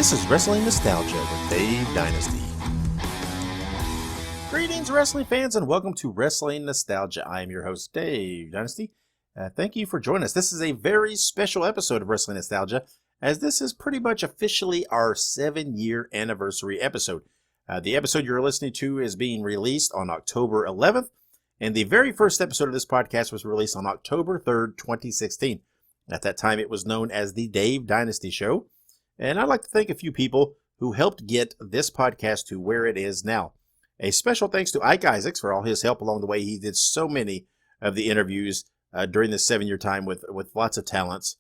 This is Wrestling Nostalgia with Dave Dynasty. Greetings, wrestling fans, and welcome to Wrestling Nostalgia. I am your host, Dave Dynasty. Thank you for joining us. This is a very special episode of Wrestling Nostalgia, as this is pretty much officially our 7-year anniversary episode. The episode you're listening to is being released on October 11th, and the very first episode of this podcast was released on October 3rd, 2016. At that time, it was known as the Dave Dynasty Show. And I'd like to thank a few people who helped get this podcast to where it is now. A special thanks to Ike Isaacs for all his help along the way. He did so many of the interviews during this 7-year time with lots of talents.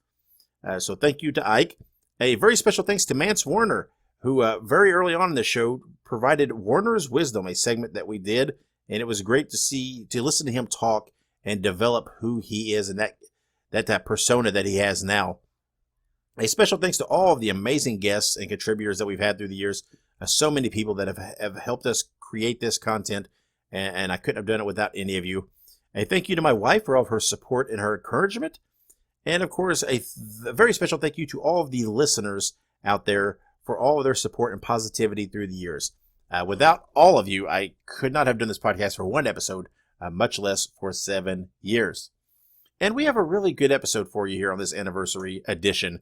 So thank you to Ike. A very special thanks to Mance Warner, who very early on in the show provided Warner's Wisdom, a segment that we did. And it was great to listen to him talk and develop who he is and that persona that he has now. A special thanks to all of the amazing guests and contributors that we've had through the years. So many people that have helped us create this content, and I couldn't have done it without any of you. A thank you to my wife for all of her support and her encouragement. And of course, a very special thank you to all of the listeners out there for all of their support and positivity through the years. Without all of you, I could not have done this podcast for one episode, much less for 7 years. And we have a really good episode for you here on this anniversary edition.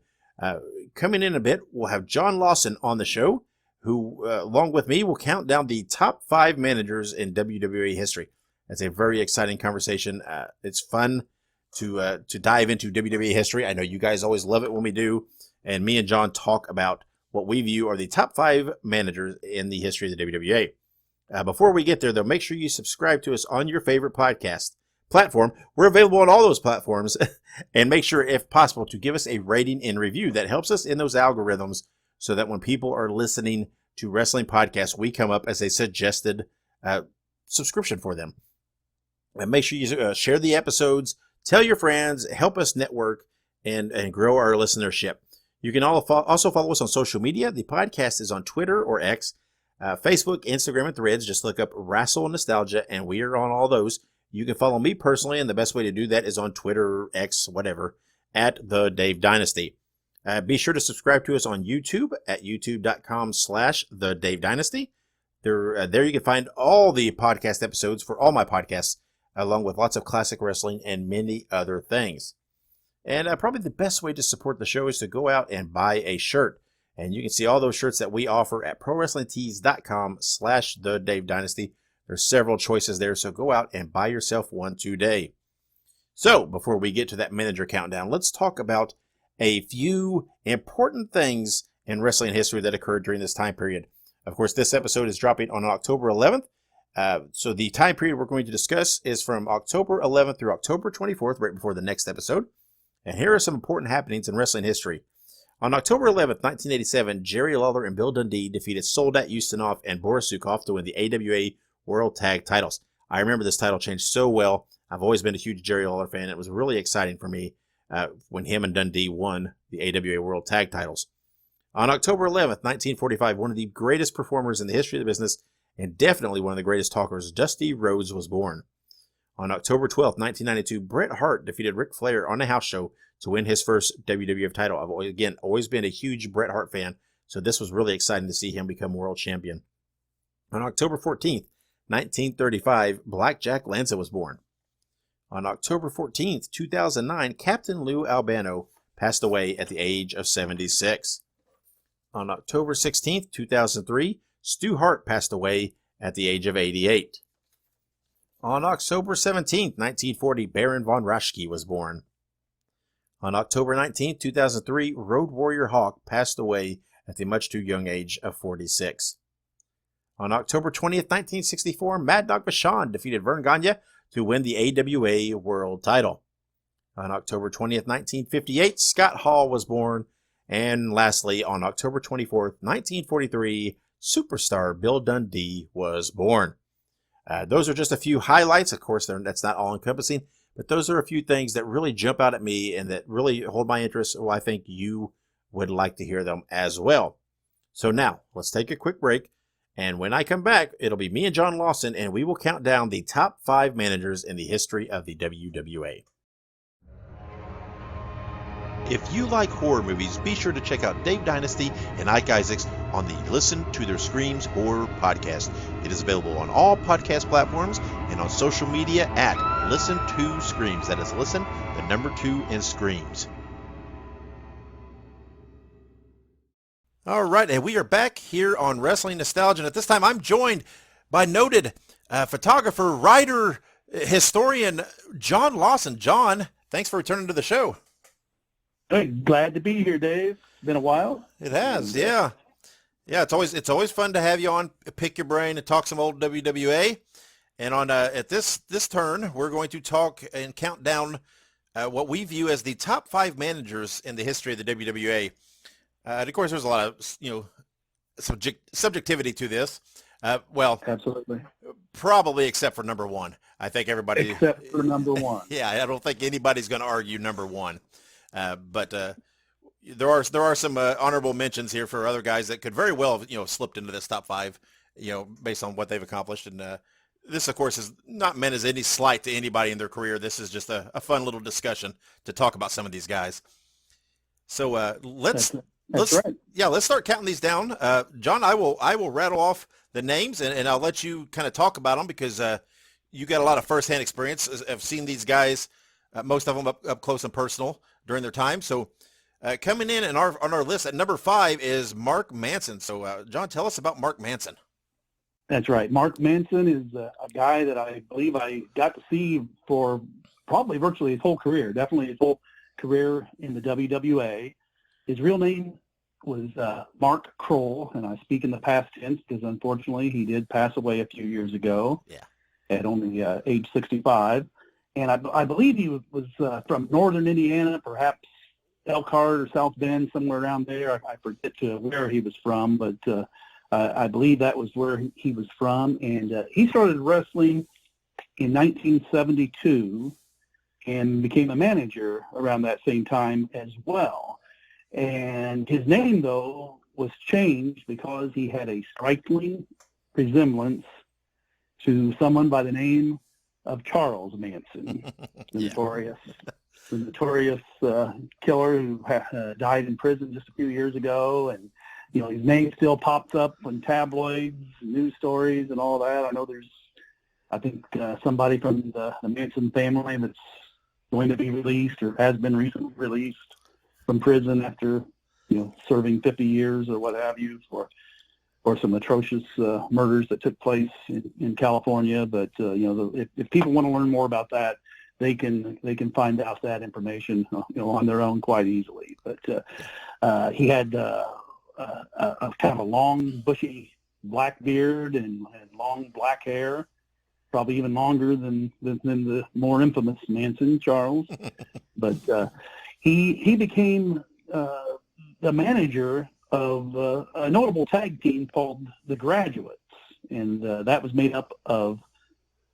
Coming in a bit, we'll have John Lawson on the show, who, along with me, will count down the top 5 managers in WWA history. That's a very exciting conversation. It's fun to dive into WWA history. I know you guys always love it when we do. And me and John talk about what we view are the top 5 managers in the history of the WWA. Before we get there, though, make sure you subscribe to us on your favorite podcast platform. We're available on all those platforms. And make sure, if possible, to give us a rating and review. That helps us in those algorithms so that when people are listening to wrestling podcasts, we come up as a suggested subscription for them. And make sure you share the episodes, tell your friends, help us network, and grow our listenership. You can also follow us on social media. The podcast is on Twitter or X, Facebook, Instagram, and Threads. Just look up Wrestling Nostalgia, and we are on all those. You can follow me personally, and the best way to do that is on Twitter, X, whatever, at The Dave Dynasty. Be sure to subscribe to us on YouTube at youtube.com/The Dave Dynasty. There you can find all the podcast episodes for all my podcasts, along with lots of classic wrestling and many other things. And probably the best way to support the show is to go out and buy a shirt. And you can see all those shirts that we offer at PROWRESTLINGTEES.com/The Dave Dynasty. There's several choices there, so go out and buy yourself one today. So, before we get to that manager countdown, let's talk about a few important things in wrestling history that occurred during this time period. Of course, this episode is dropping on October 11th. So the time period we're going to discuss is from October 11th through October 24th, right before the next episode. And here are some important happenings in wrestling history. On October 11th, 1987, Jerry Lawler and Bill Dundee defeated Soldat Ustinov and Boris Zukov to win the AWA World Tag titles. I remember this title change so well. I've always been a huge Jerry Lawler fan. It was really exciting for me when him and Dundee won the AWA World Tag titles. On October 11th, 1945, one of the greatest performers in the history of the business and definitely one of the greatest talkers, Dusty Rhodes, was born. On October 12th, 1992, Bret Hart defeated Ric Flair on a house show to win his first WWF title. I've always been a huge Bret Hart fan, so this was really exciting to see him become world champion. On October 14th, 1935, Black Jack Lanza was born. On October 14th, 2009, Captain Lou Albano passed away at the age of 76. On October 16th, 2003, Stu Hart passed away at the age of 88. On October 17th, 1940, Baron von Raschke was born. On October 19th, 2003, Road Warrior Hawk passed away at the much too young age of 46. On October 20th, 1964, Mad Dog Vachon defeated Verne Gagne to win the AWA World title. On October 20th, 1958, Scott Hall was born. And lastly, on October 24th, 1943, superstar Bill Dundee was born. Those are just a few highlights. Of course, that's not all-encompassing, but those are a few things that really jump out at me and that really hold my interest. Well, I think you would like to hear them as well. So now, let's take a quick break. And when I come back, it'll be me and John Lawson, and we will count down the top 5 managers in the history of the WWA. If you like horror movies, be sure to check out Dave Dynasty and Ike Isaacs on the Listen to Their Screams Horror Podcast. It is available on all podcast platforms and on social media at Listen to Screams. That is Listen, the number 2 in Screams. All right, and we are back here on Wrestling Nostalgia. And at this time, I'm joined by noted photographer, writer, historian, John Lawson. John, thanks for returning to the show. Hey, glad to be here, Dave. Been a while. It has, yeah. Yeah, it's always fun to have you on, pick your brain, and talk some old WWA. And on at this turn, we're going to talk and count down what we view as the top 5 managers in the history of the WWA. And of course, there's a lot of subjectivity to this. Well, absolutely. Probably except for number 1. I think everybody. Except for number 1. Yeah, I don't think anybody's going to argue number 1. But there are some honorable mentions here for other guys that could very well have, slipped into this top 5, based on what they've accomplished. And this, of course, is not meant as any slight to anybody in their career. This is just a fun little discussion to talk about some of these guys. So let's start counting these down. John, I will rattle off the names and I'll let you kind of talk about them because you got a lot of firsthand experience. I've seen these guys, most of them up close and personal during their time. So coming in on our list at number 5 is Mark Manson. So John, tell us about Mark Manson. That's right. Mark Manson is a guy that I believe I got to see for probably virtually his whole career, definitely his whole career in the WWA. His real name was Mark Kroll, and I speak in the past tense because unfortunately he did pass away a few years ago at only age 65. And I believe he was from northern Indiana, perhaps Elkhart or South Bend, somewhere around there. I forget where he was from, but I believe that was where he was from. And he started wrestling in 1972 and became a manager around that same time as well. And his name, though, was changed because he had a striking resemblance to someone by the name of Charles Manson, the notorious killer who died in prison just a few years ago. And, his name still pops up in tabloids, news stories, and all that. I know I think somebody from the Manson family that's going to be released or has been recently released from prison after, serving 50 years or what have you for some atrocious murders that took place in California. But, if people want to learn more about that, they can find out that information, on their own quite easily. But he had a kind of a long, bushy black beard and long black hair, probably even longer than the more infamous Manson, Charles. But he became the manager of a notable tag team called the Graduates, and that was made up of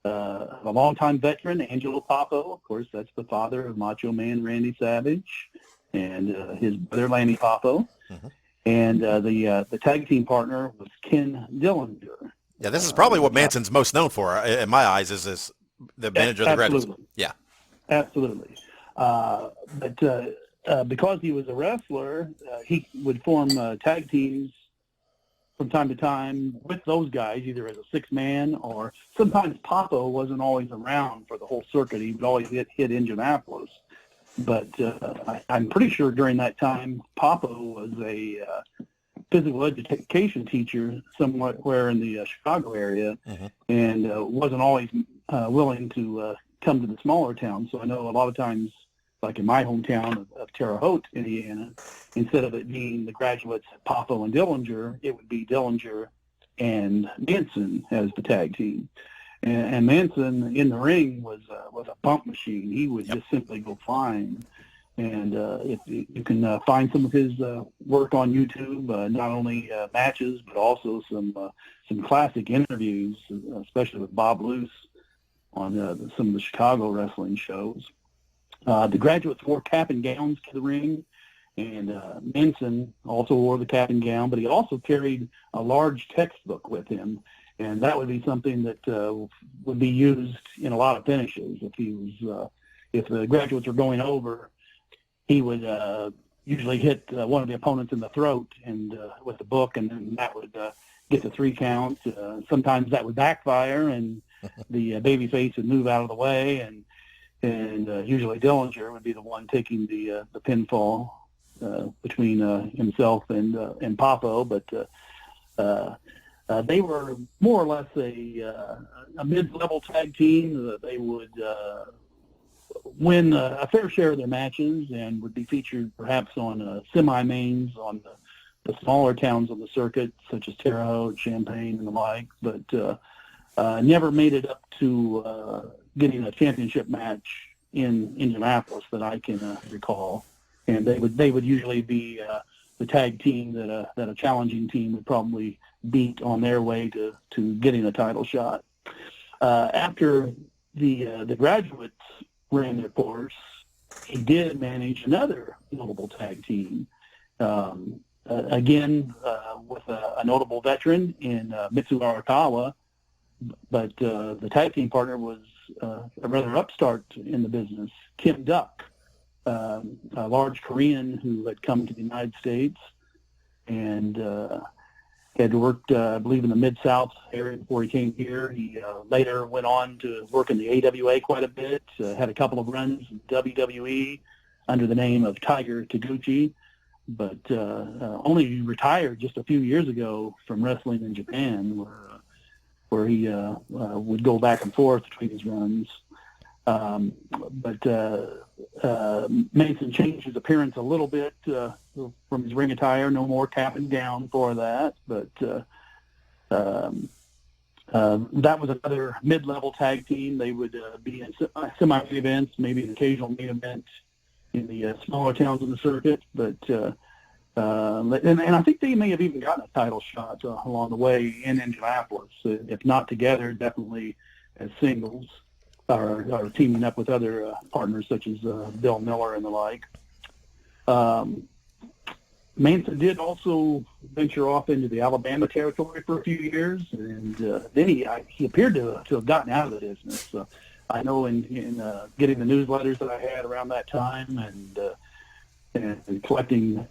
a longtime veteran, Angelo Popo. Of course, that's the father of Macho Man Randy Savage, and his brother Lanny Popo. Mm-hmm. And the tag team partner was Ken Dillinger. Yeah, this is probably what Manson's most known for, in my eyes, is the manager of the Graduates. Yeah, absolutely. But because he was a wrestler, he would form tag teams from time to time with those guys, either as a 6-man or sometimes Popo wasn't always around for the whole circuit. He would always hit Indianapolis. But I'm pretty sure during that time, Popo was a physical education teacher somewhere in the Chicago area, mm-hmm. and wasn't always willing to come to the smaller towns. So I know a lot of times, like in my hometown of Terre Haute, Indiana, instead of it being the Graduates, Popo and Dillinger, it would be Dillinger and Manson as the tag team. And Manson in the ring was a bump machine. He would just simply go flying. And if you can find some of his work on YouTube, not only matches but also some classic interviews, especially with Bob Luce on some of the Chicago wrestling shows. The Graduates wore cap and gowns to the ring, and Manson also wore the cap and gown, but he also carried a large textbook with him. And that would be something that would be used in a lot of finishes if the Graduates were going over he would usually hit one of the opponents in the throat and with the book, and then that would get the 3 counts. Sometimes that would backfire, and the babyface would move out of the way, and usually Dillinger would be the one taking the pinfall between himself and Popo. But they were more or less a mid-level tag team. They would win a fair share of their matches and would be featured perhaps on semi-mains on the smaller towns on the circuit, such as Terre Haute, Champaign, and the like, but never made it up to getting a championship match in Indianapolis that I can recall. And they would usually be the tag team that a challenging team would probably beat on their way to getting a title shot. After the Graduates ran their course, he did manage another notable tag team. Again, with a notable veteran in Mitsu Arakawa, but the tag team partner was a rather upstart in the business, Kim Duck, a large Korean who had come to the United States and had worked, I believe, in the Mid-South area before he came here. He later went on to work in the AWA quite a bit, had a couple of runs in WWE under the name of Tiger Taguchi, but only retired just a few years ago from wrestling in Japan, where he would go back and forth between his runs. But Manson changed his appearance a little bit from his ring attire. No more cap and gown for that. But that was another mid-level tag team. They would be in semi-main events, maybe an occasional main event in the smaller towns on the circuit. But and I think they may have even gotten a title shot along the way in Indianapolis. If not together, definitely as singles, or teaming up with other partners such as Bill Miller and the like. Manson did also venture off into the Alabama territory for a few years, and then he appeared to have gotten out of the business. I know in getting the newsletters that I had around that time and collecting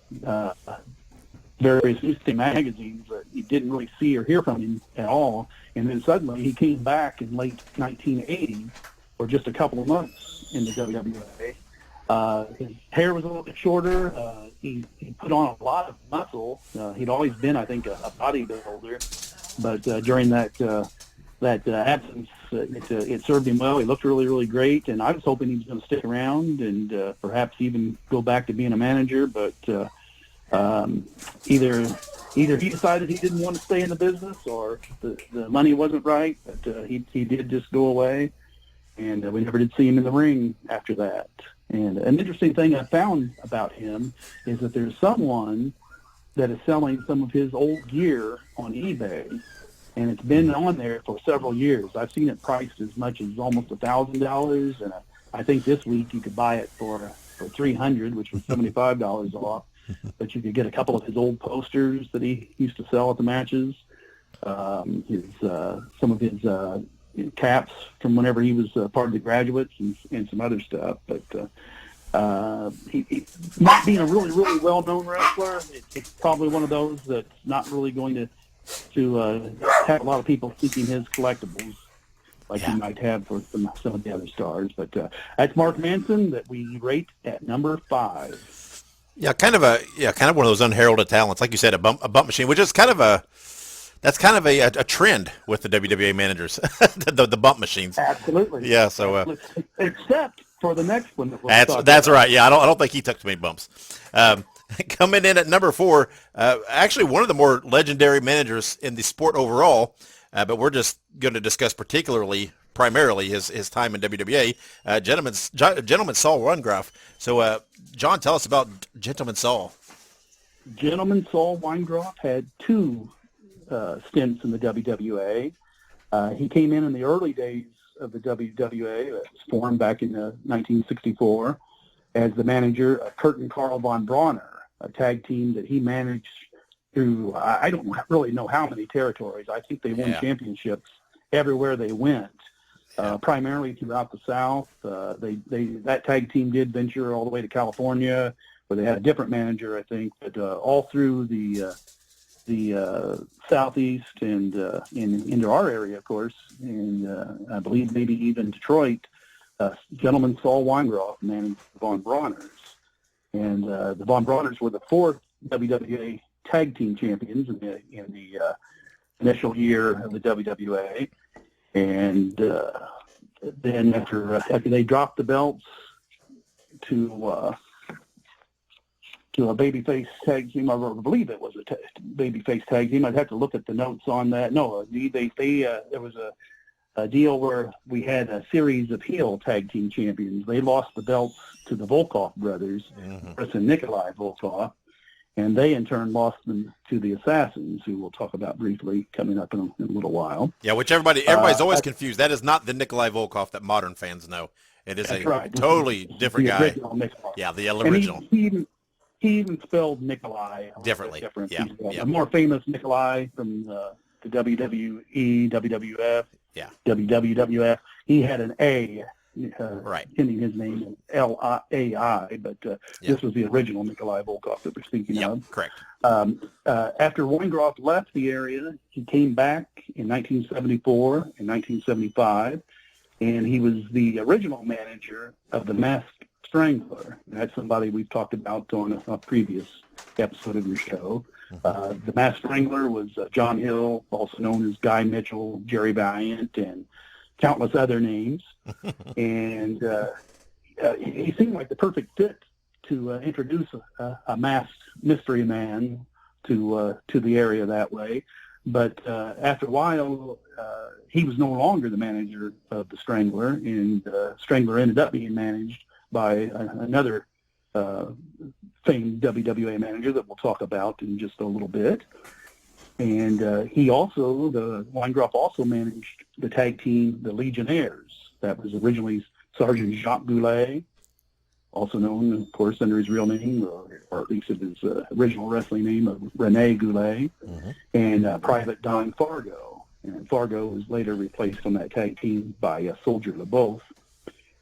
various newspaper magazines, you didn't really see or hear from him at all. And then suddenly he came back in late 1980 for just a couple of months in the WWA. His hair was a little bit shorter. He put on a lot of muscle. He'd always been, I think, a bodybuilder, but during that absence, it served him well. He looked really, really great, and I was hoping he was going to stick around and perhaps even go back to being a manager. But either he decided he didn't want to stay in the business, or the money wasn't right. But he did just go away, and we never did see him in the ring after that. And an interesting thing I found about him is that there's someone that is selling some of his old gear on eBay, and it's been on there for several years. I've seen it priced as much as almost $1,000, and I think this week you could buy it for $300, which was $75 off. But you could get a couple of his old posters that he used to sell at the matches, some of his caps from whenever he was part of the Graduates, and some other stuff. But he not being a really, really well-known wrestler, it's probably one of those that's not really going to have a lot of people seeking his collectibles like he might have for some of the other stars. But that's Mark Manson that we rate at number 5. Yeah, kind of one of those unheralded talents, like you said, a bump machine, which is kind of a trend with the WWA managers, the bump machines. Absolutely. Yeah. So except for the next one. That's right. Yeah, I don't think he took too many bumps. Coming in at number 4, actually one of the more legendary managers in the sport overall, but we're just going to discuss primarily his time in WWA, Gentleman Saul Weingroff. So, John, tell us about Gentleman Saul. Gentleman Saul Weingroff had 2 stints in the WWA. He came in the early days of the WWA, that was formed back in 1964, as the manager of Kurt and Carl von Bronner, a tag team that he managed through, I don't really know how many territories. I think they won championships everywhere they went. primarily throughout the South. That tag team did venture all the way to California, where they had a different manager, I think, but all through the Southeast and into our area, of course, and I believe maybe even Detroit. Gentleman Saul Wier managed the Von Brauners, and the Von Brauners were the fourth WWA tag team champions in the initial year of the WWA, and then after they dropped the belts to a babyface tag team, I believe it was a babyface tag team. I'd have to look at the notes on that. No, there was a deal where we had a series of heel tag team champions. They lost the belts to the Volkov brothers, Chris and Nikolai Volkov, and they in turn lost them to the Assassins, who we'll talk about briefly coming up in a little while. Yeah, which everybody's always confused. That is not the Nikolai Volkov that modern fans know. It is totally different guy. Yeah, the original. And he even spelled Nikolai differently. Yeah. The more famous Nikolai from the WWE, WWF, WWF, he had an A, ending his name in L-A-I, but this was the original Nikolai Volkov that we're speaking of. Correct. After Weingroff left the area, he came back in 1974 and 1975, and he was the original manager of the Masked Strangler. That's somebody we've talked about on a previous episode of your show. The Masked Strangler was John Hill, also known as Guy Mitchell, Jerry Valiant, and countless other names. And he seemed like the perfect fit to introduce a masked mystery man to the area that way. But after a while, he was no longer the manager of the Strangler, and Strangler ended up being managed by another famed WWA manager that we'll talk about in just a little bit. And Weingroff also managed the tag team, the Legionnaires. That was originally Sergeant Jacques Goulet, also known, of course, under his real name, or at least his original wrestling name of Rene Goulet, and Private Don Fargo. And Fargo was later replaced on that tag team by Soldier LeBeouf.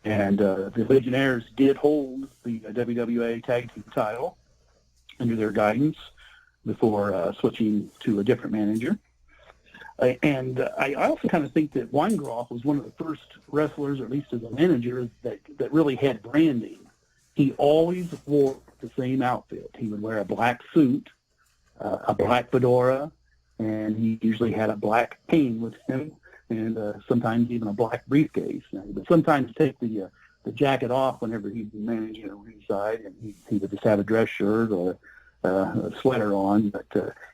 And the Legionnaires did hold the WWA tag team title under their guidance before switching to a different manager. And I also kind of think that Weingroff was one of the first wrestlers, or at least as a manager, that really had branding. He always wore the same outfit. He would wear a black suit, a black fedora, and he usually had a black cane with him, and sometimes even a black briefcase. He would sometimes take the jacket off whenever he'd be managing at ringside, and he would just have a dress shirt or a sweater on, but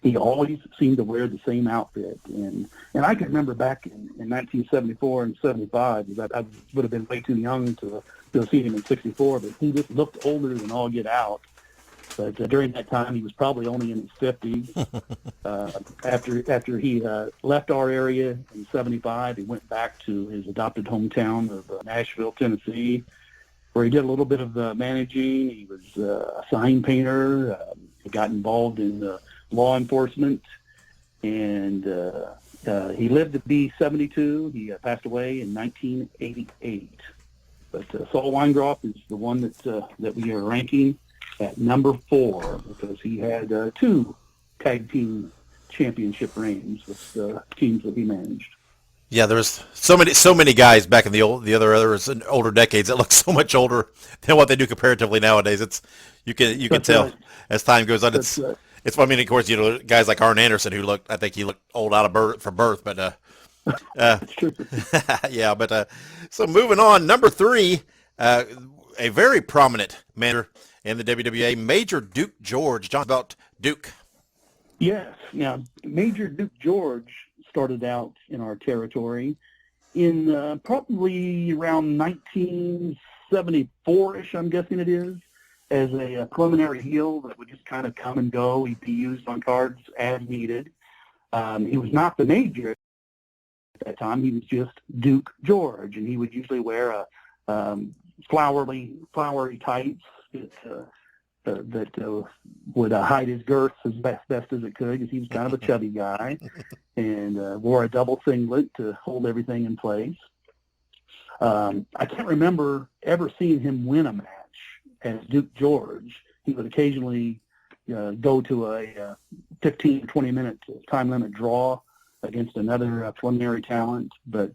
he always seemed to wear the same outfit. And I can remember back in 1974 and 75, because I would have been way too young to have seen him in 64, but he just looked older than all get out. But during that time, he was probably only in his 50s. After he left our area in 75, he went back to his adopted hometown of Nashville, Tennessee, where he did a little bit of managing. He was a sign painter. He got involved in law enforcement, and he lived to be 72. He passed away in 1988. But Saul Weingroff is the one that we are ranking at number 4, because he had 2 tag team championship reigns with teams that he managed. Yeah, there's so many guys back in the older decades that look so much older than what they do comparatively nowadays. You can tell right. As time goes on. It's I mean, of course, guys like Arn Anderson, who I think he looked old out of birth, but That's true. yeah, but so moving on, number 3, a very prominent manager in the WWA, Major Duke George. John, about Duke. Yes. Now, Major Duke George started out in our territory in probably around 1974-ish, I'm guessing it is, as a preliminary heel that would just kind of come and go. He'd be used on cards as needed. He was not the major at that time. He was just Duke George, and he would usually wear a flowery tights that would hide his girth as best as it could, because he was kind of a chubby guy, and wore a double singlet to hold everything in place. I can't remember ever seeing him win a match as Duke George. He would occasionally go to a 15, 20-minute time limit draw against another preliminary talent, but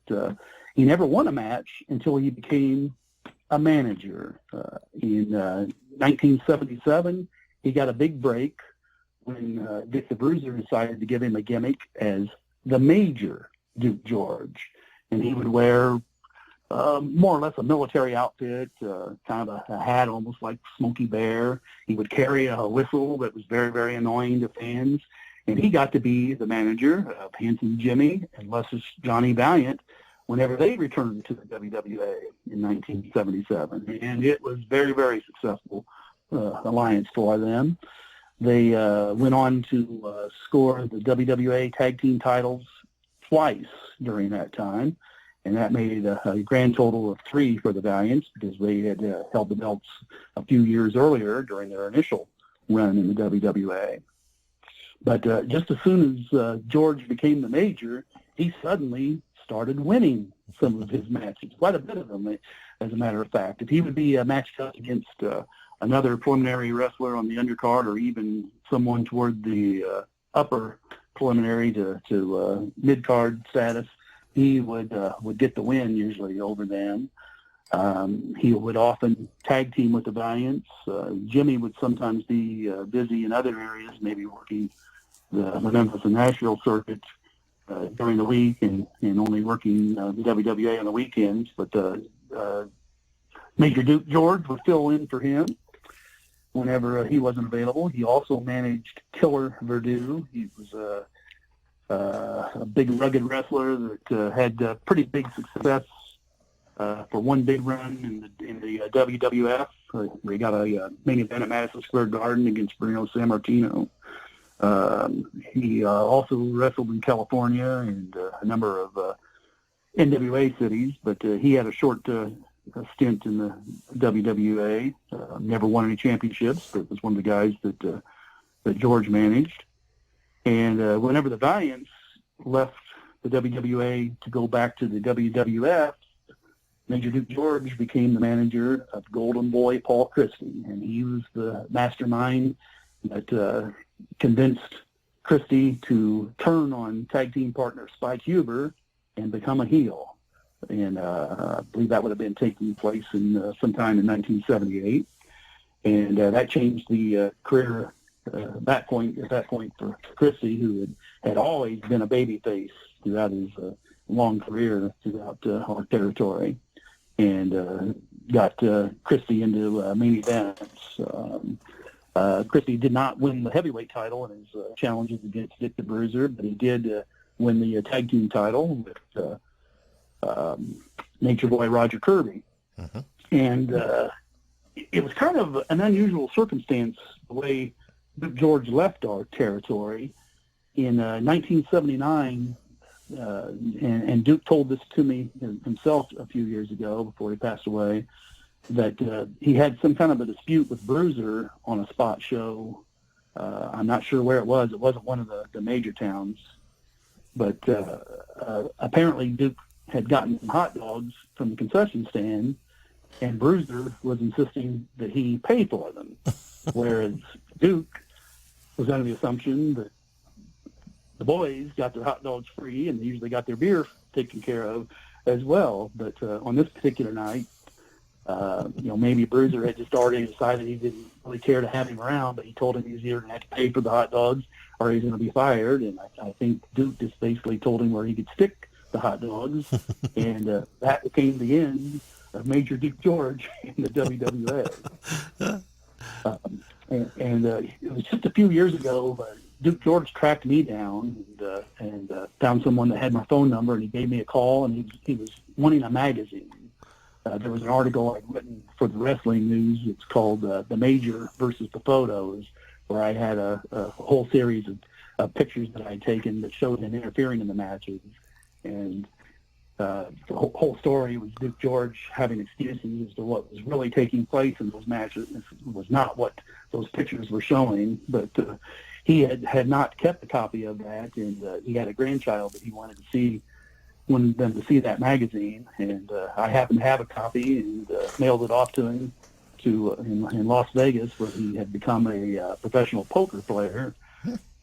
he never won a match until he became a manager. In 1977, he got a big break when Dick the Bruiser decided to give him a gimmick as the Major Duke George, and he would wear more or less a military outfit, kind of a hat almost like Smokey Bear. He would carry a whistle that was very, very annoying to fans, and he got to be the manager of Handsome Jimmy and Luscious Johnny Valiant whenever they returned to the WWA in 1977, and it was very, very successful alliance for them. They went on to score the WWA tag team titles twice during that time, and that made a grand total of 3 for the Valiants because they had held the belts a few years earlier during their initial run in the WWA. But just as soon as George became the Major, he suddenly started winning some of his matches, quite a bit of them, as a matter of fact. If he would be matched up against another preliminary wrestler on the undercard or even someone toward the upper preliminary to mid-card status, he would get the win usually over them. He would often tag team with the Valiants. Jimmy would sometimes be busy in other areas, maybe working the Memphis and Nashville circuit during the week and only working the WWA on the weekends. But Major Duke George would fill in for him whenever he wasn't available. He also managed Killer Verdue. He was a big, rugged wrestler that had pretty big success for one big run in the WWF, where he got a main event at Madison Square Garden against Bruno Sammartino. He also wrestled in California and a number of NWA cities, but he had a short stint in the WWA. Never won any championships, but was one of the guys that George managed. And whenever the Valiants left the WWA to go back to the WWF, Major Duke George became the manager of Golden Boy Paul Christie, and he was the mastermind that convinced Christie to turn on tag team partner Spike Huber and become a heel. And I believe that would have been taking place in sometime in 1978. And that changed the career at that point for Christie, who had always been a babyface throughout his long career throughout our territory, and got Christie into main events. Christie did not win the heavyweight title in his challenges against Dick the Bruiser, but he did win the tag team title with Nature Boy Roger Kirby. Uh-huh. And it was kind of an unusual circumstance the way Duke George left our territory. In 1979, and Duke told this to me himself a few years ago before he passed away, that he had some kind of a dispute with Bruiser on a spot show. I'm not sure where it was. It wasn't one of the major towns. But apparently Duke had gotten some hot dogs from the concession stand, and Bruiser was insisting that he pay for them, whereas Duke was under the assumption that the boys got their hot dogs free and they usually got their beer taken care of as well. But on this particular night, maybe Bruiser had just already decided he didn't really care to have him around, but he told him he was either going to have to pay for the hot dogs or he's going to be fired. And I think Duke just basically told him where he could stick the hot dogs, and that became the end of Major Duke George in the WWA. And it was just a few years ago, Duke George tracked me down and found someone that had my phone number, and he gave me a call, and he was wanting a magazine. There was an article I'd written for the Wrestling News. It's called The Major versus the Photos, where I had a whole series of pictures that I'd taken that showed him interfering in the matches. And the whole story was Duke George having excuses as to what was really taking place in those matches. It was not what those pictures were showing, but he had not kept a copy of that, and he had a grandchild that he wanted to see wanted them to see that magazine, and I happened to have a copy and mailed it off to him in Las Vegas, where he had become a professional poker player.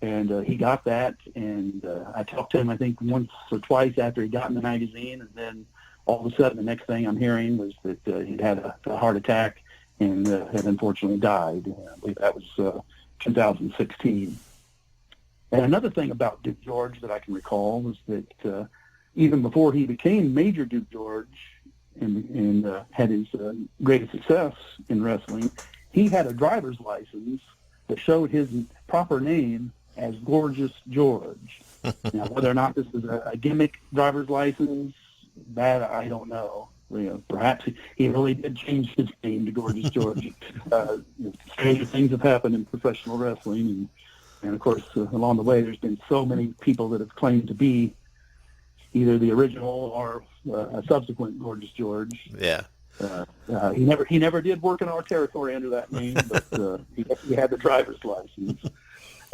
And he got that, and I talked to him, I think, once or twice after he got in the magazine, and then all of a sudden the next thing I'm hearing was that he'd had a heart attack and had unfortunately died. I believe that was 2016. And another thing about Duke George that I can recall was that even before he became Major Duke George and had his greatest success in wrestling, he had a driver's license that showed his proper name as Gorgeous George. Now, whether or not this is a gimmick driver's license, that I don't know. Perhaps he really did change his name to Gorgeous George. Stranger things have happened in professional wrestling, and of course, along the way, there's been so many people that have claimed to be either the original or a subsequent Gorgeous George. Yeah. He never did work in our territory under that name, but he had the driver's license.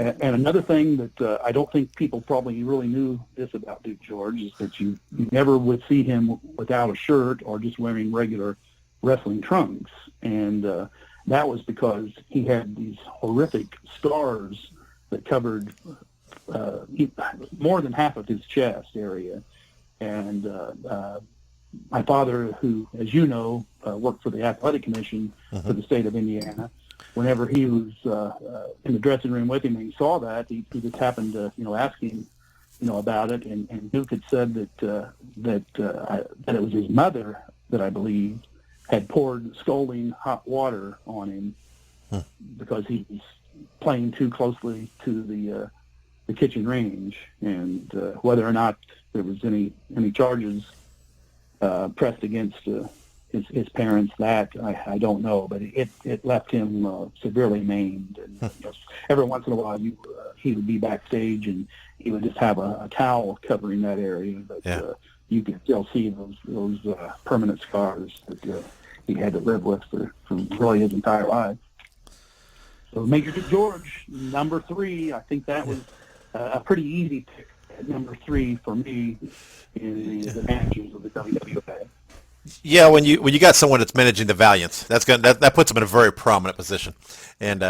And another thing that I don't think people probably really knew this about Duke George is that you never would see him without a shirt or just wearing regular wrestling trunks. And that was because he had these horrific scars that covered more than half of his chest area. And my father, who, as you know, worked for the Athletic Commission for the state of Indiana, whenever he was in the dressing room with him and he saw that, he just happened to, ask him, about it. And Duke had said that it was his mother that I believe had poured scalding hot water on him because he was playing too closely to the kitchen range. And whether or not there was any charges pressed against his parents, that I don't know, but it left him severely maimed. And every once in a while, he would be backstage and he would just have a towel covering that area, but you could still see those permanent scars that he had to live with for really his entire life. So Major Duke George, number 3, I think that was a pretty easy pick at number 3 for me in the managers of the WWA. Yeah, when you got someone that's managing the Valiants, that puts him in a very prominent position, and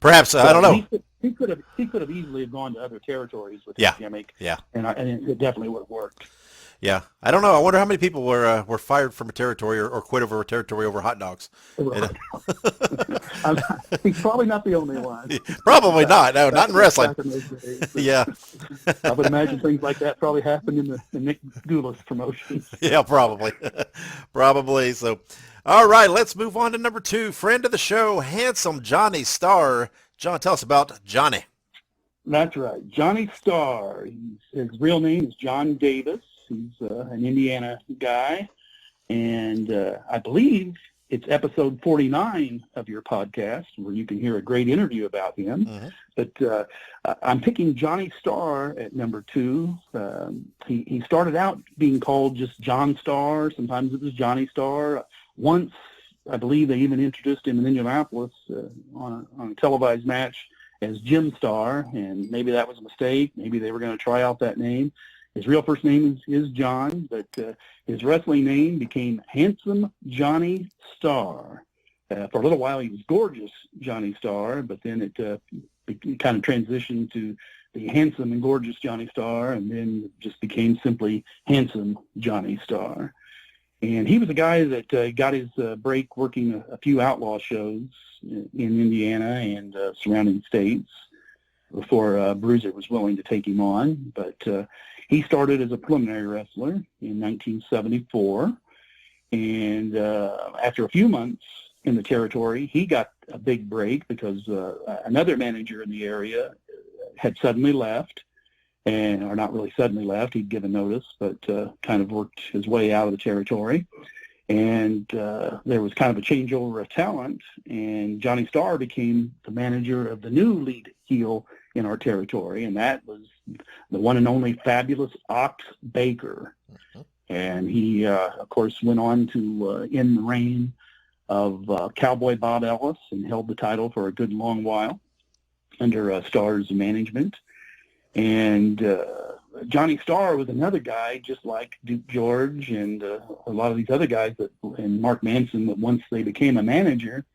perhaps I don't know. He could have easily gone to other territories with his gimmick. Yeah, and it definitely would have worked. Yeah, I don't know. I wonder how many people were fired from a territory or quit over a territory over hot dogs. He's probably not the only one. Probably not. No, not in wrestling. Yeah. I would imagine things like that probably happened in the Nick Goulas promotions. Yeah, probably. Probably. So, all right, let's move on to number 2. Friend of the show, handsome Johnny Starr. John, tell us about Johnny. That's right. Johnny Starr. His real name is John Davis. He's an Indiana guy, and I believe it's episode 49 of your podcast where you can hear a great interview about him. But I'm picking Johnny Starr at number 2. He started out being called just John Starr. Sometimes it was Johnny Starr. Once, I believe they even introduced him in Indianapolis on a televised match as Jim Starr, and maybe that was a mistake. Maybe they were going to try out that name. His real first name is John, but his wrestling name became Handsome Johnny Starr. For a little while, he was Gorgeous Johnny Starr, but then it kind of transitioned to the Handsome and Gorgeous Johnny Starr, and then just became simply Handsome Johnny Starr. And he was a guy that got his break working a few outlaw shows in Indiana and surrounding states before Bruiser was willing to take him on, but he started as a preliminary wrestler in 1974, and after a few months in the territory, he got a big break because another manager in the area had suddenly left, or not really suddenly left. He'd given notice, but kind of worked his way out of the territory, and there was kind of a changeover of talent, and Johnny Starr became the manager of the new lead heel in our territory, and that was the one and only Fabulous Ox Baker. And he, of course, went on to end the reign of Cowboy Bob Ellis and held the title for a good long while under Starr's management. And Johnny Starr was another guy, just like Duke George and a lot of these other guys and Mark Manson, that once they became a manager,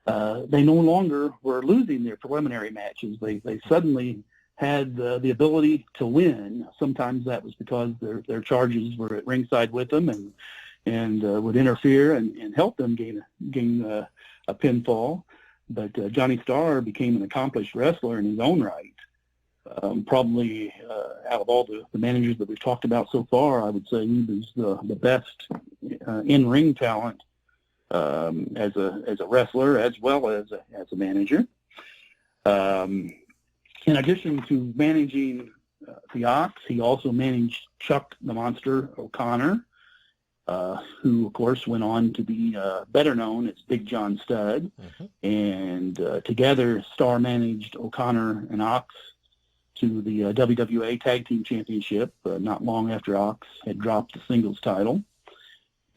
they no longer were losing their preliminary matches. They suddenly had the ability to win. Sometimes that was because their charges were at ringside with them and would interfere and help them gain a pinfall. But Johnny Starr became an accomplished wrestler in his own right. Probably out of all the managers that we've talked about so far, I would say he was the best in-ring talent as a wrestler as well as a manager. In addition to managing the Ox, he also managed Chuck the Monster O'Connor, who, of course, went on to be better known as Big John Studd. Mm-hmm. And together, Starr managed O'Connor and Ox to the WWA Tag Team Championship not long after Ox had dropped the singles title.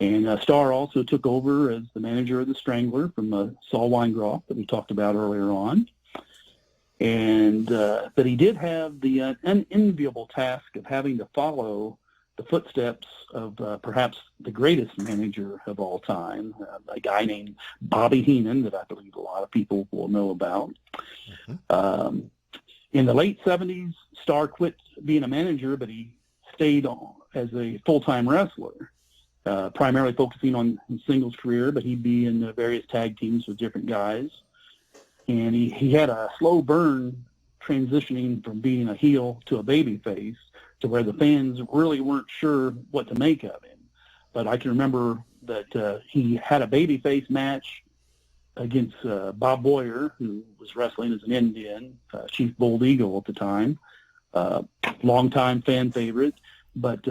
And Starr also took over as the manager of the Strangler from Saul Wier that we talked about earlier on. And but he did have the unenviable task of having to follow the footsteps of perhaps the greatest manager of all time, a guy named Bobby Heenan that I believe a lot of people will know about. Mm-hmm. In the late 70s, Starr quit being a manager, but he stayed on as a full-time wrestler, primarily focusing on his singles career, but he'd be in various tag teams with different guys. And he had a slow burn transitioning from being a heel to a baby face to where the fans really weren't sure what to make of him. But I can remember that he had a baby face match against Bob Boyer, who was wrestling as an Indian, Chief Bold Eagle at the time, longtime fan favorite. But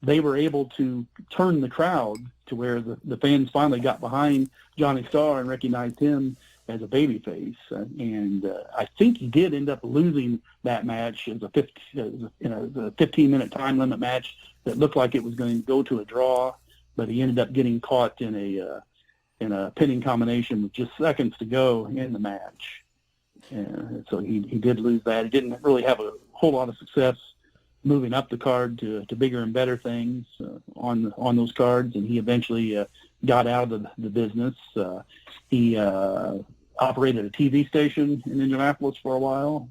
they were able to turn the crowd to where the fans finally got behind Johnny Starr and recognized him as a babyface. And I think he did end up losing that match as a 15-minute time limit match that looked like it was going to go to a draw, but he ended up getting caught in a pinning combination with just seconds to go in the match. And so he did lose that. He didn't really have a whole lot of success moving up the card to bigger and better things on those cards, and he eventually got out of the business. He operated a TV station in Indianapolis for a while,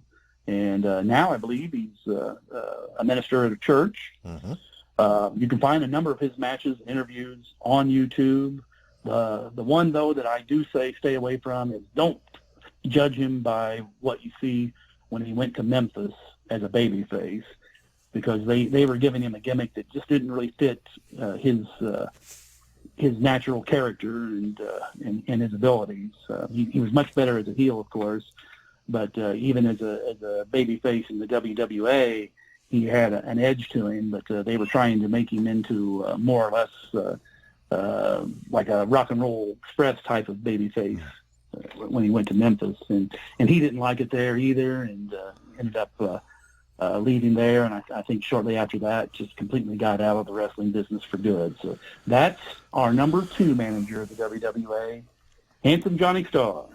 and now I believe he's a minister at a church. Mm-hmm. You can find a number of his matches and interviews on YouTube. The one, though, that I do say stay away from is don't judge him by what you see when he went to Memphis as a babyface, because they were giving him a gimmick that just didn't really fit his natural character and his abilities. He was much better as a heel, of course, but even as a babyface in the WWA, he had an edge to him. But they were trying to make him into more or less like a Rock and Roll Express type of babyface when he went to Memphis, and he didn't like it there either, and ended up leaving there, and I think shortly after that just completely got out of the wrestling business for good. So that's our number 2 manager of the WWA, Handsome Johnny Starr.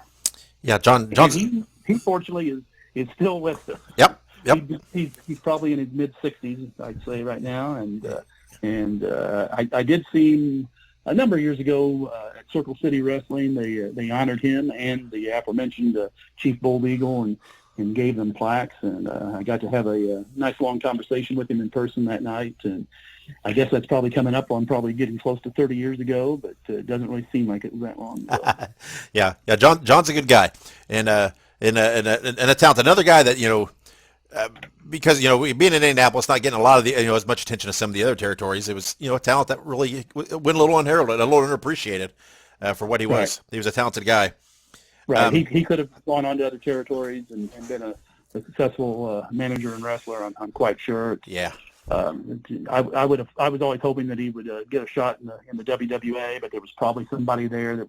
Yeah, Johnson. He fortunately is still with us. Yep. He's probably in his mid-60s, I'd say, right now, and I did see him a number of years ago at Circle City Wrestling. They honored him and the aforementioned Chief Bold Eagle and gave them plaques, and I got to have a nice long conversation with him in person that night, and I guess that's probably coming up on probably getting close to 30 years ago, but it doesn't really seem like it was that long ago. Yeah, John's a good guy, and a talent. Another guy that, because, being in Indianapolis, not getting a lot of the, as much attention as some of the other territories, it was, a talent that really went a little unheralded, a little underappreciated for what he was. Right. He was a talented guy. Right. He could have gone on to other territories and been a successful manager and wrestler. I'm quite sure. Yeah. I was always hoping that he would get a shot in the WWA, but there was probably somebody there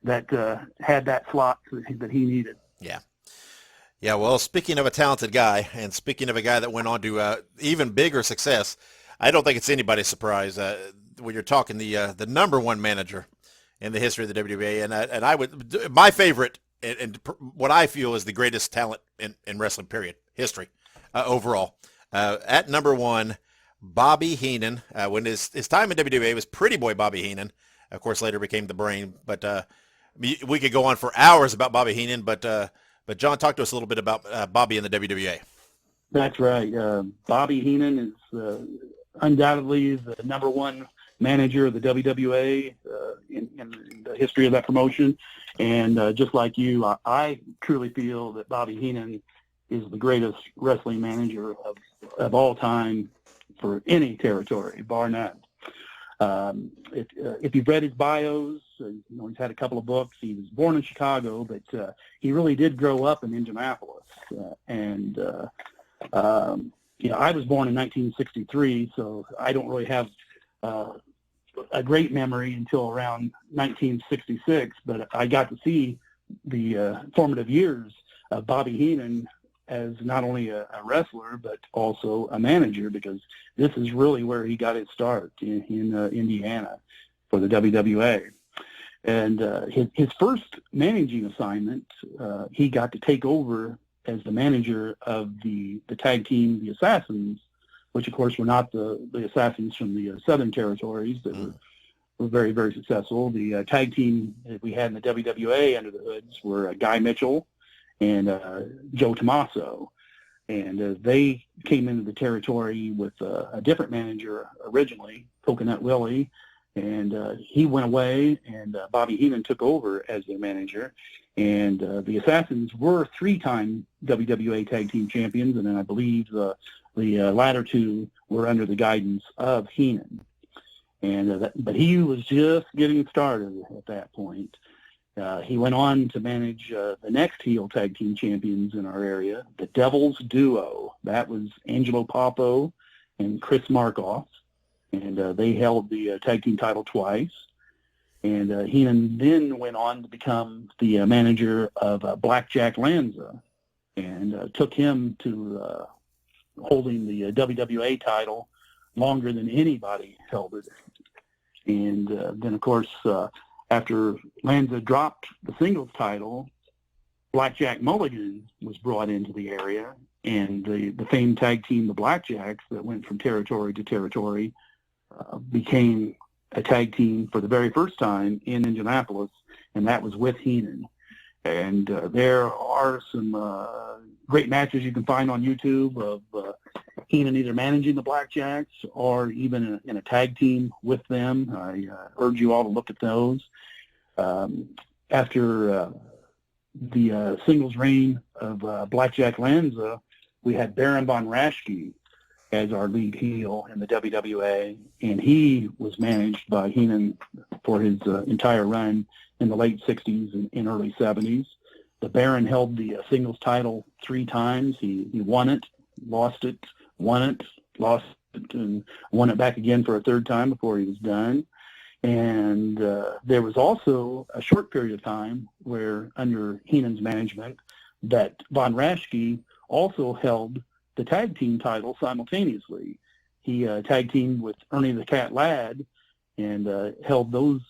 that had that slot that he needed. Yeah. Yeah. Well, speaking of a talented guy, and speaking of a guy that went on to even bigger success, I don't think it's anybody's surprise when you're talking the number 1 manager in the history of the WWA, and I would, my favorite, and what I feel is the greatest talent in wrestling period history overall. At number 1, Bobby Heenan. When his time in WWA was Pretty Boy Bobby Heenan. Of course, later became the Brain. But we could go on for hours about Bobby Heenan. But John, talk to us a little bit about Bobby in the WWA. That's right. Bobby Heenan is undoubtedly the number one manager of the WWA in the history of that promotion. And just like you, I truly feel that Bobby Heenan is the greatest wrestling manager of all time for any territory, bar none. If you've read his bios, he's had a couple of books. He was born in Chicago, but he really did grow up in Indianapolis. I was born in 1963, so I don't really have a great memory until around 1966, but I got to see the formative years of Bobby Heenan as not only a wrestler, but also a manager, because this is really where he got his start in Indiana for the WWA. And his first managing assignment, he got to take over as the manager of the tag team, the Assassins, which of course were not the Assassins from the Southern Territories that were very, very successful. The tag team that we had in the WWA under the hoods were Guy Mitchell and Joe Tommaso. And they came into the territory with a different manager originally, Coconut Willie, and he went away, and Bobby Heenan took over as their manager. And the Assassins were 3-time WWA Tag Team Champions, and then I believe the latter two were under the guidance of Heenan. And but he was just getting started at that point. He went on to manage the next heel tag team champions in our area, the Devil's Duo. That was Angelo Popo and Chris Markoff, and they held the tag team title twice. And Heenan then went on to become the manager of Blackjack Lanza, and took him to holding the WWA title longer than anybody held it. And then, of course, after Lanza dropped the singles title, Blackjack Mulligan was brought into the area, and the famed tag team, the Blackjacks, that went from territory to territory, became a tag team for the very first time in Indianapolis, and that was with Heenan. And there are some great matches you can find on YouTube of Heenan either managing the Blackjacks or even in a tag team with them. I urge you all to look at those. After the singles reign of Blackjack Lanza, we had Baron von Raschke as our lead heel in the WWA, and he was managed by Heenan for his entire run in the late 60s and early 70s. The Baron held the singles title 3 times. He won it, lost it, won it, lost it, and won it back again for a 3rd time before he was done. And there was also a short period of time where, under Heenan's management, that Von Raschke also held the tag team title simultaneously. He tag teamed with Ernie the Cat Ladd and held those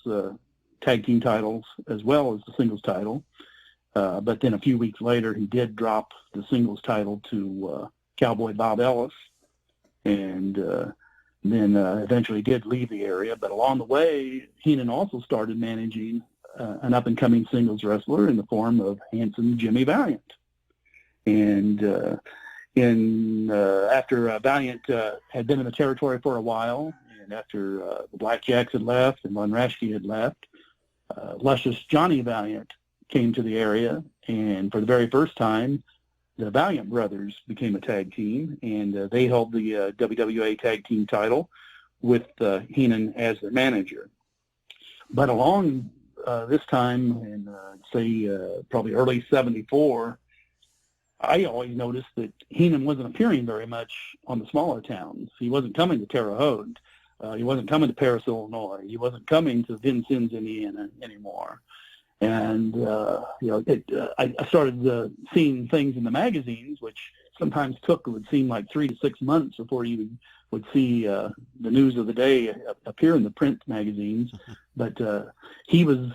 tag team titles as well as the singles title. But then a few weeks later, he did drop the singles title to Cowboy Bob Ellis, and then eventually did leave the area. But along the way, Heenan also started managing an up-and-coming singles wrestler in the form of handsome Jimmy Valiant. And after Valiant had been in the territory for a while, and after the Blackjacks had left and Von Raschke had left, Luscious Johnny Valiant came to the area, and for the very first time, the Valiant brothers became a tag team, and they held the WWA tag team title with Heenan as their manager. But along this time, in probably early '74, I always noticed that Heenan wasn't appearing very much on the smaller towns. He wasn't coming to Terre Haute. He wasn't coming to Paris, Illinois. He wasn't coming to Vincennes, Indiana anymore. And, I started seeing things in the magazines, which sometimes would seem like 3 to 6 months before you would see the news of the day appear in the print magazines. But he was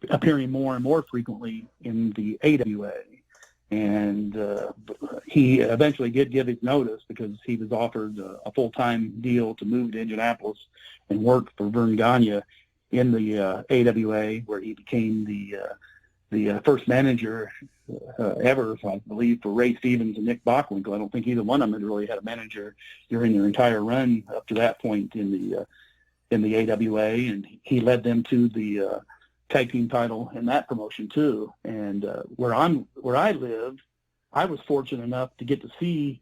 appearing more and more frequently in the AWA. And he eventually did give his notice because he was offered a full-time deal to move to Indianapolis and work for Vern Gagne in the AWA, where he became the first manager ever, I believe, for Ray Stevens and Nick Bockwinkel. I don't think either one of them had really had a manager during their entire run up to that point in the AWA, and he led them to the tag team title in that promotion too. And where I lived, I was fortunate enough to get to see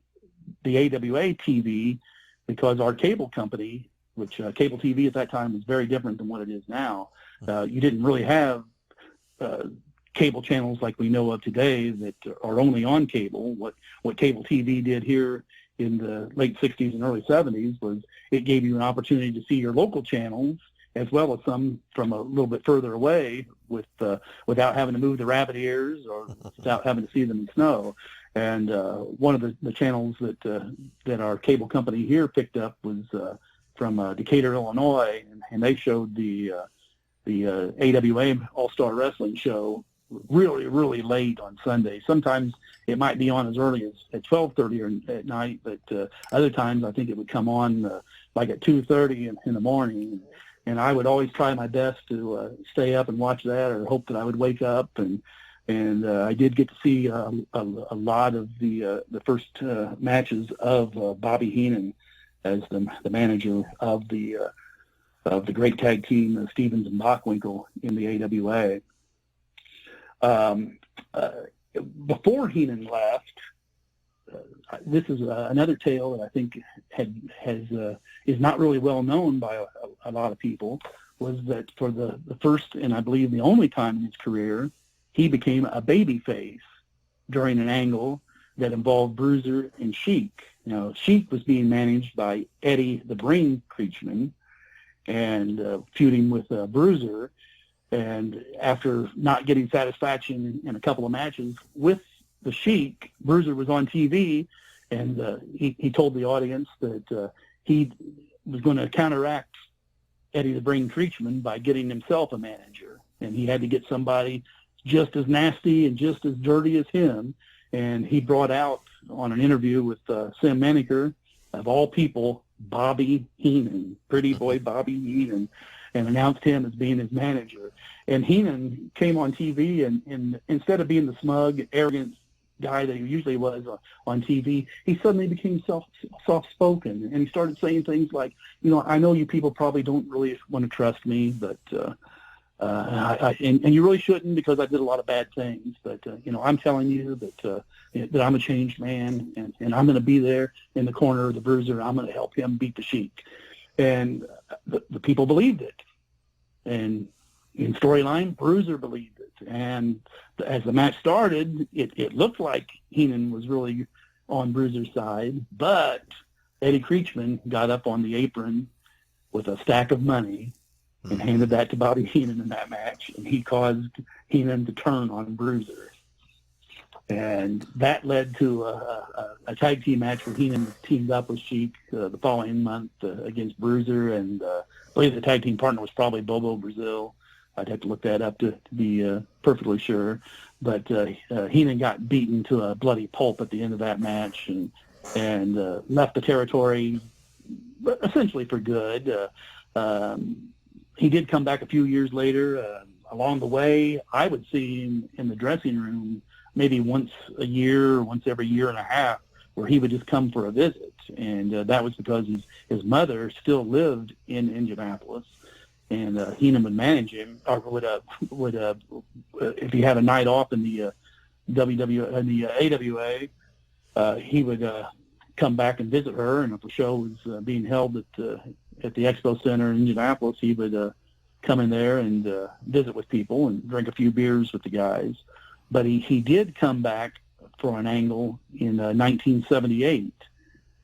the AWA TV because our cable company, which cable TV at that time was very different than what it is now. You didn't really have cable channels like we know of today that are only on cable. What cable TV did here in the late 60s and early 70s was it gave you an opportunity to see your local channels as well as some from a little bit further away without having to move the rabbit ears or without having to see them in snow. And one of the channels that our cable company here picked up was from Decatur, Illinois, and they showed the AWA All-Star Wrestling show really, really late on Sunday. Sometimes it might be on as early as at 12:30 at night, but other times I think it would come on like at 2:30 in the morning. And I would always try my best to stay up and watch that, or hope that I would wake up. And I did get to see a lot of the first matches of Bobby Heenan as the manager of the great tag team Stevens and Bockwinkel in the AWA. Before Heenan left, this is another tale that I think is not really well known by a lot of people, was that for the first and I believe the only time in his career, he became a babyface during an angle that involved Bruiser and Chic. Now, Chic was being managed by Eddie the Brain Creechman and feuding with Bruiser. And after not getting satisfaction in a couple of matches with the Sheik, Bruiser was on TV, and he told the audience that he was going to counteract Eddie the Brain Creechman by getting himself a manager. And he had to get somebody just as nasty and just as dirty as him. And he brought out on an interview with Sam Maneker, of all people, Bobby Heenan, pretty boy Bobby Heenan, and announced him as being his manager. And Heenan came on TV, and instead of being the smug, arrogant guy that he usually was on TV, he suddenly became soft-spoken, and he started saying things like, I know you people probably don't really want to trust me, but and you really shouldn't, because I did a lot of bad things, but I'm telling you that I'm a changed man, and I'm going to be there in the corner of the Bruiser. I'm going to help him beat the Sheik. And the people believed it. And in storyline, Bruiser believed it. And as the match started, it looked like Heenan was really on Bruiser's side, but Eddie Creechman got up on the apron with a stack of money and handed that to Bobby Heenan in that match, and he caused Heenan to turn on Bruiser. And that led to a tag team match where Heenan teamed up with Sheik the following month against Bruiser, and I believe the tag team partner was probably Bobo Brazil. I'd have to look that up to be perfectly sure. But Heenan got beaten to a bloody pulp at the end of that match and left the territory essentially for good. He did come back a few years later. Along the way, I would see him in the dressing room maybe once a year, or once every year and a half, where he would just come for a visit. And that was because his mother still lived in Indianapolis, and Heenan would manage him, or would if he had a night off in the AWA, he would come back and visit her. And if a show was being held at the Expo Center in Indianapolis, he would come in there and visit with people and drink a few beers with the guys. But he did come back for an angle in 1978,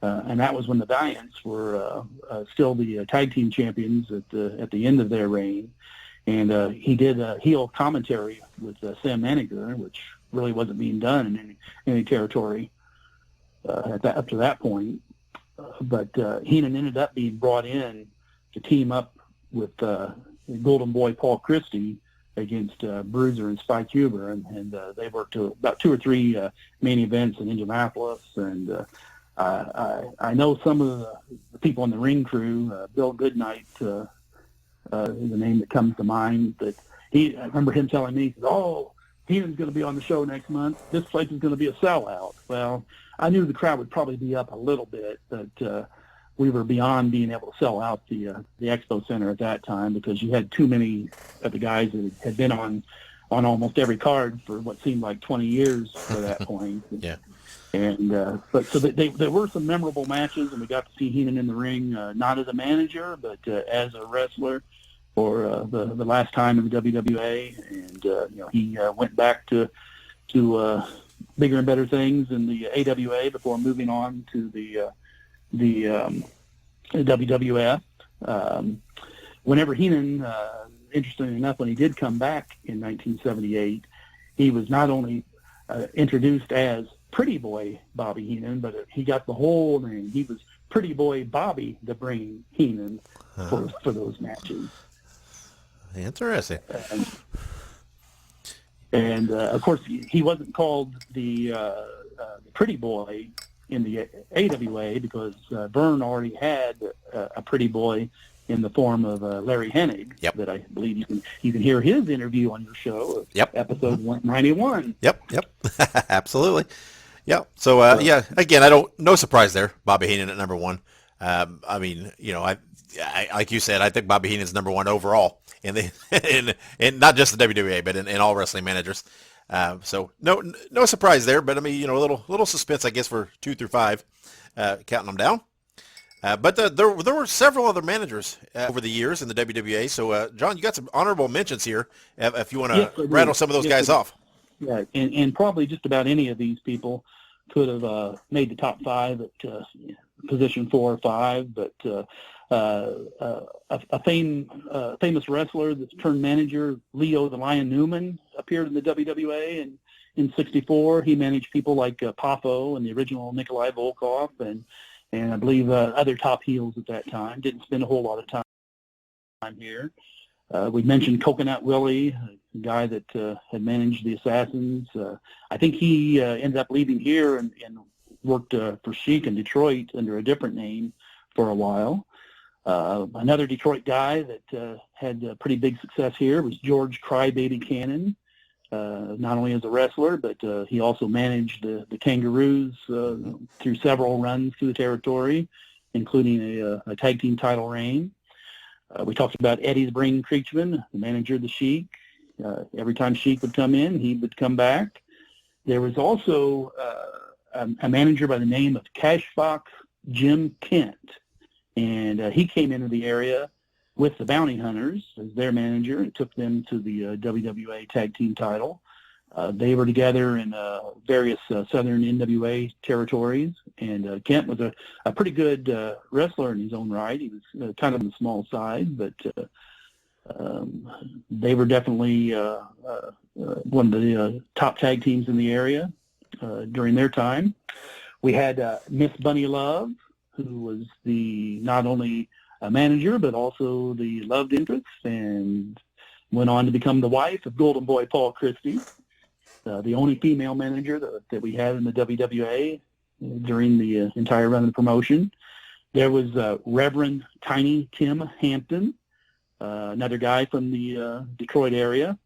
and that was when the Valiants were still the tag team champions at the end of their reign. And he did heel commentary with Sam Maneker, which really wasn't being done in any territory up to that point. But Heenan ended up being brought in to team up with Golden Boy Paul Christie against Bruiser and Spike Huber, and they worked about 2 or 3 main events in Indianapolis. And I know some of the people in the ring crew. Bill Goodnight is the name that comes to mind. That I remember him telling me, he said, "Oh, Heenan's going to be on the show next month. This place is going to be a sellout." Well, I knew the crowd would probably be up a little bit, but we were beyond being able to sell out the Expo Center at that time, because you had too many of the guys that had been on almost every card for what seemed like 20 years for that point. Yeah. And but so there were some memorable matches, and we got to see Heenan in the ring, not as a manager, but as a wrestler for the last time in the WWA. And he went back to bigger and better things in the AWA before moving on to the WWF. Whenever Heenan, interestingly enough, when he did come back in 1978, he was not only introduced as Pretty Boy Bobby Heenan, but he got the whole name. He was Pretty Boy Bobby the Brain Heenan for those matches. Interesting. And of course, he wasn't called the Pretty Boy in the AWA because Vern already had a Pretty Boy in the form of Larry Hennig. Yep. That I believe you can hear his interview on your show. Yep. Episode 191. Yep. Absolutely. Yeah. So again, no surprise there. Bobby Heenan at number 1. I mean, I like you said, I think Bobby Heenan's number 1 overall in not just the WWA, but in all wrestling managers. So no surprise there. But I mean, a little suspense, I guess, for 2 through 5, counting them down. But there were several other managers over the years in the WWA. So, John, you got some honorable mentions here if you want to rattle some of those guys off. Right, and probably just about any of these people could have made the top 5 at position 4 or 5. But a famous wrestler that's turned manager, Leo the Lion Newman, appeared in the WWA in '64. He managed people like Poffo and the original Nikolai Volkov and I believe other top heels at that time. Didn't spend a whole lot of time here. We mentioned Coconut Willie, a guy that had managed the Assassins. I think he ended up leaving here and worked for Chic in Detroit under a different name for a while. Another Detroit guy that had pretty big success here was George Crybaby Cannon. Not only as a wrestler, but he also managed the Kangaroos through several runs through the territory, including a tag team title reign. We talked about Eddie's Brain Creechman, the manager of the Sheik. Every time Sheik would come in, he would come back. There was also a manager by the name of Cashbox Jim Kent, and he came into the area with the Bounty Hunters as their manager and took them to the WWA Tag Team title. They were together in various southern NWA territories, and Kent was a pretty good wrestler in his own right. He was kind of on the small side, but they were definitely one of the top tag teams in the area during their time. We had Miss Bunny Love, who was not only a manager, but also the loved interest, and went on to become the wife of Golden Boy Paul Christie, the only female manager that we had in the WWA during the entire run of the promotion. There was Reverend Tiny Tim Hampton, another guy from the Detroit area.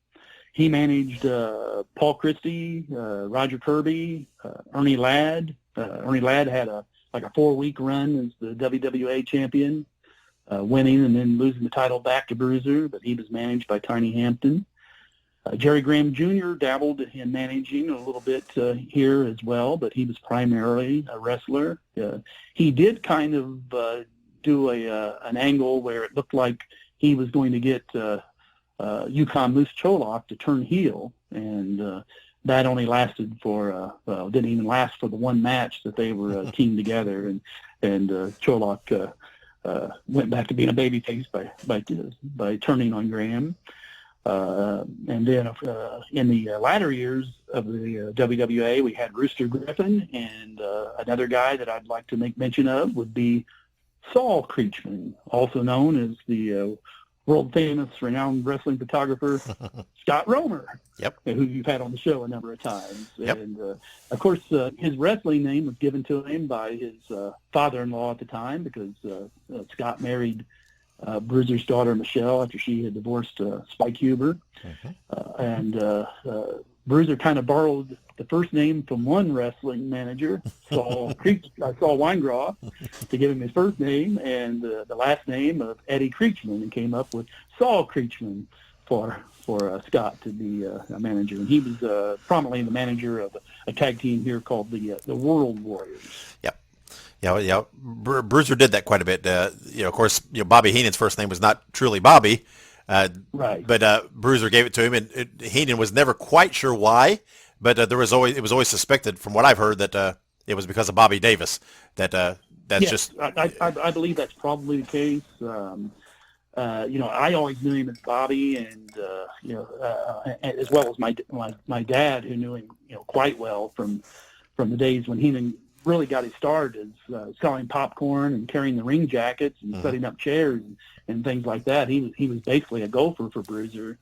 He managed Paul Christie, Roger Kirby, Ernie Ladd. Ernie Ladd had a 4-week run as the WWA champion, winning and then losing the title back to Bruiser, but he was managed by Tiny Hampton. Jerry Graham Jr. dabbled in managing a little bit here as well, but he was primarily a wrestler. He did kind of do an angle where it looked like he was going to get Yukon Moose Cholak to turn heel, and that only lasted for, didn't even last for the one match that they were teamed together, and Cholak went back to being a babyface by turning on Graham. And then in the latter years of the WWA, we had Rooster Griffin, and another guy that I'd like to make mention of would be Saul Creechman, also known as the world famous, renowned wrestling photographer, Scott Romer, Yep. who you've had on the show a number of times. Yep. And, of course, his wrestling name was given to him by his father-in-law at the time because Scott married Bruiser's daughter, Michelle, after she had divorced Spike Huber. Mm-hmm. And Bruiser kind of borrowed the first name from one wrestling manager, Saul Weingraw, to give him his first name, and the last name of Eddie Creechman, and came up with Saul Creechman for Scott to be a manager. And he was prominently the manager of a tag team here called the World Warriors. Yep. Yeah. Bruiser did that quite a bit. Of course, Bobby Heenan's first name was not truly Bobby. Right. But Bruiser gave it to him, and Heenan was never quite sure why. But it was always suspected, from what I've heard, that it was because of Bobby Davis. That's yes, just. I believe that's probably the case. I always knew him as Bobby, and as well as my dad, who knew him quite well from the days when Heenan really got his start as selling popcorn and carrying the ring jackets and setting up chairs and things like that. He was basically a gopher for Bruiser,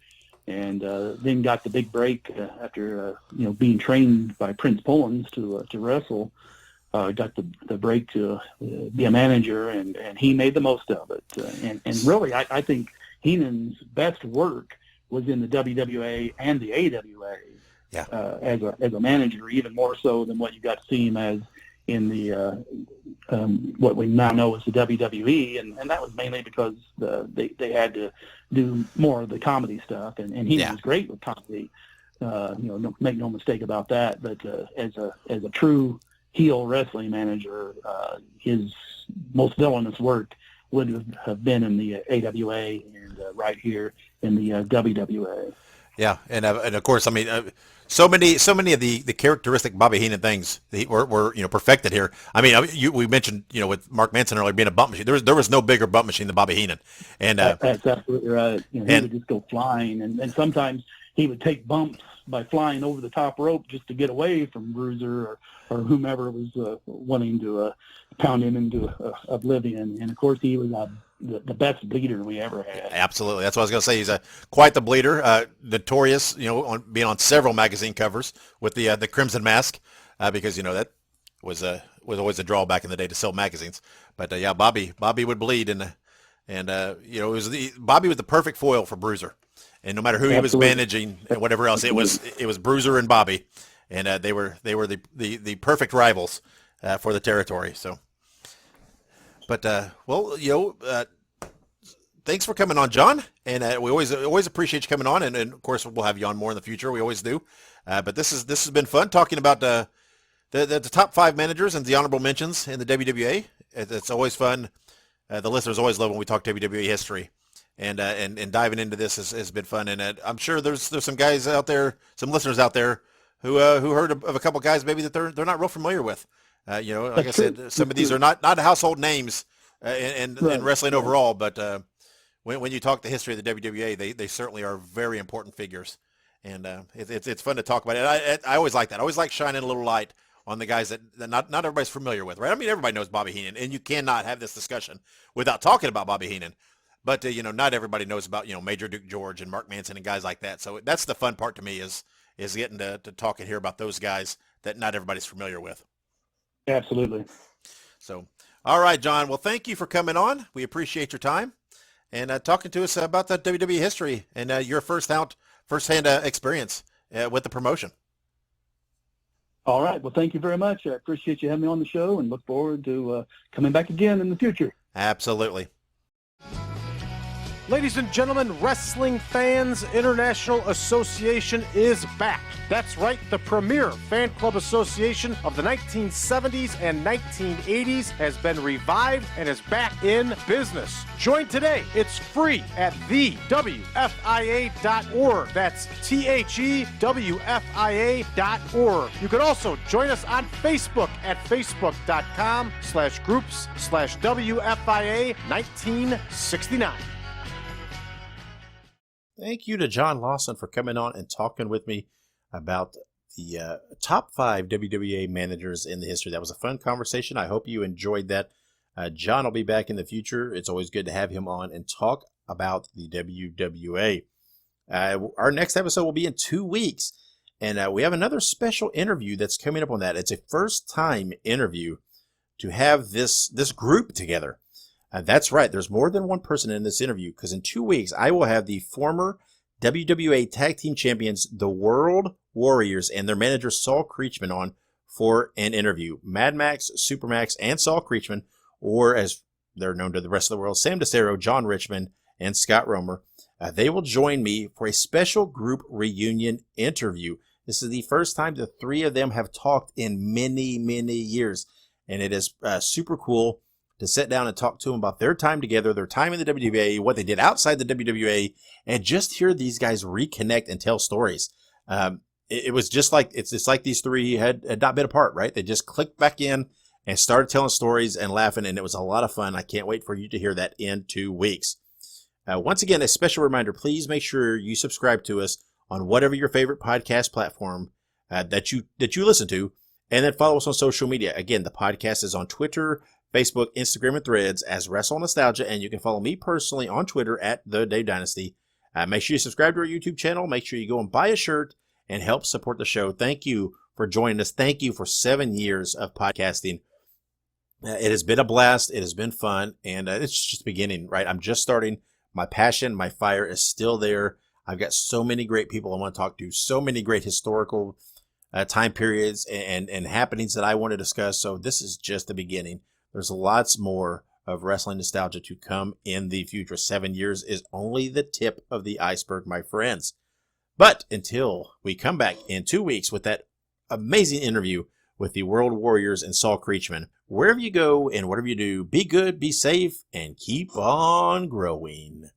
and then got the big break after being trained by Prince Pullins to wrestle. Got the break to be a manager, and he made the most of it. And really, I think Heenan's best work was in the WWA and the AWA. Yeah. As a manager, even more so than what you got to see him as in the what we now know as the WWE, and that was mainly because they had to do more of the comedy stuff, and he was great with comedy. Make no mistake about that. But as a true heel wrestling manager, his most villainous work would have been in the AWA and right here in the WWA. Yeah, and of course, I mean, so many of the characteristic Bobby Heenan things were perfected here. I mean, we mentioned with Mark Manson earlier being a bump machine. There was no bigger bump machine than Bobby Heenan, and that's absolutely right. He would just go flying, and sometimes he would take bumps by flying over the top rope just to get away from Bruiser or whomever was wanting to pound him into oblivion. And of course, he was the best bleeder we ever had. Absolutely, that's what I was going to say. He's quite the bleeder, notorious, being on several magazine covers with the Crimson Mask, because that was always a draw back in the day to sell magazines. But Bobby would bleed, and Bobby was the perfect foil for Bruiser, and no matter who he was managing and whatever else, it was Bruiser and Bobby, and they were the perfect rivals for the territory. So. But thanks for coming on, John, and we always appreciate you coming on, and of course we'll have you on more in the future. We always do. But this has been fun talking about the top 5 managers and the honorable mentions in the WWA. It's always fun. The listeners always love when we talk WWE history, and diving into this has been fun. And I'm sure there's some guys out there, some listeners out there who heard of a couple guys maybe that they're not real familiar with. Like I said, some of these are not household names in wrestling overall, but when you talk the history of the WWA, they certainly are very important figures, and it's fun to talk about it. I always like that. I always like shining a little light on the guys that not everybody's familiar with, right? I mean, everybody knows Bobby Heenan, and you cannot have this discussion without talking about Bobby Heenan. But not everybody knows about Major Duke George and Mark Manson and guys like that. So that's the fun part to me is getting to talk and hear about those guys that not everybody's familiar with. Absolutely. So, all right, John. Well, thank you for coming on. We appreciate your time and talking to us about that WWE history and your firsthand experience with the promotion. All right. Well, thank you very much. I appreciate you having me on the show and look forward to coming back again in the future. Absolutely. Ladies and gentlemen, Wrestling Fans International Association is back. That's right, the premier fan club association of the 1970s and 1980s has been revived and is back in business. Join today. It's free at thewfia.org. That's thewfia.org. You can also join us on Facebook at facebook.com/groups/WFIA 1969. Thank you to John Lawson for coming on and talking with me about the top 5 WWA managers in the history. That was a fun conversation. I hope you enjoyed that. John will be back in the future. It's always good to have him on and talk about the WWA. Our next episode will be in 2 weeks, and we have another special interview that's coming up on that. It's a first-time interview to have this group together. That's right. There's more than one person in this interview, because in 2 weeks, I will have the former WWA Tag Team Champions, the World Warriors, and their manager, Saul Creechman, on for an interview. Mad Max, Supermax, and Saul Creechman, or as they're known to the rest of the world, Sam DeCero, John Richmond, and Scott Romer. They will join me for a special group reunion interview. This is the first time the three of them have talked in many, many years. And it is super cool to sit down and talk to them about their time together, their time in the WWA, what they did outside the WWA, and just hear these guys reconnect and tell stories. It was just like, it's like these three had not been apart, right? They just clicked back in and started telling stories and laughing, and it was a lot of fun. I can't wait for you to hear that in 2 weeks. Once again, a special reminder, please make sure you subscribe to us on whatever your favorite podcast platform that you listen to, and then follow us on social media. Again, the podcast is on Twitter, Facebook, Instagram, and Threads as Wrestle Nostalgia, and you can follow me personally on Twitter at The Dave Dynasty. Make sure you subscribe to our YouTube channel. Make sure you go and buy a shirt and help support the show. Thank you for joining us. Thank you for 7 years of podcasting. It has been a blast. It has been fun, and it's just beginning, right? I'm just starting. My passion, my fire is still there. I've got so many great people I want to talk to, so many great historical time periods and happenings that I want to discuss. So this is just the beginning. There's lots more of wrestling nostalgia to come in the future. 7 years is only the tip of the iceberg, my friends. But until we come back in 2 weeks with that amazing interview with the World Warriors and Saul Creechman, wherever you go and whatever you do, be good, be safe, and keep on growing.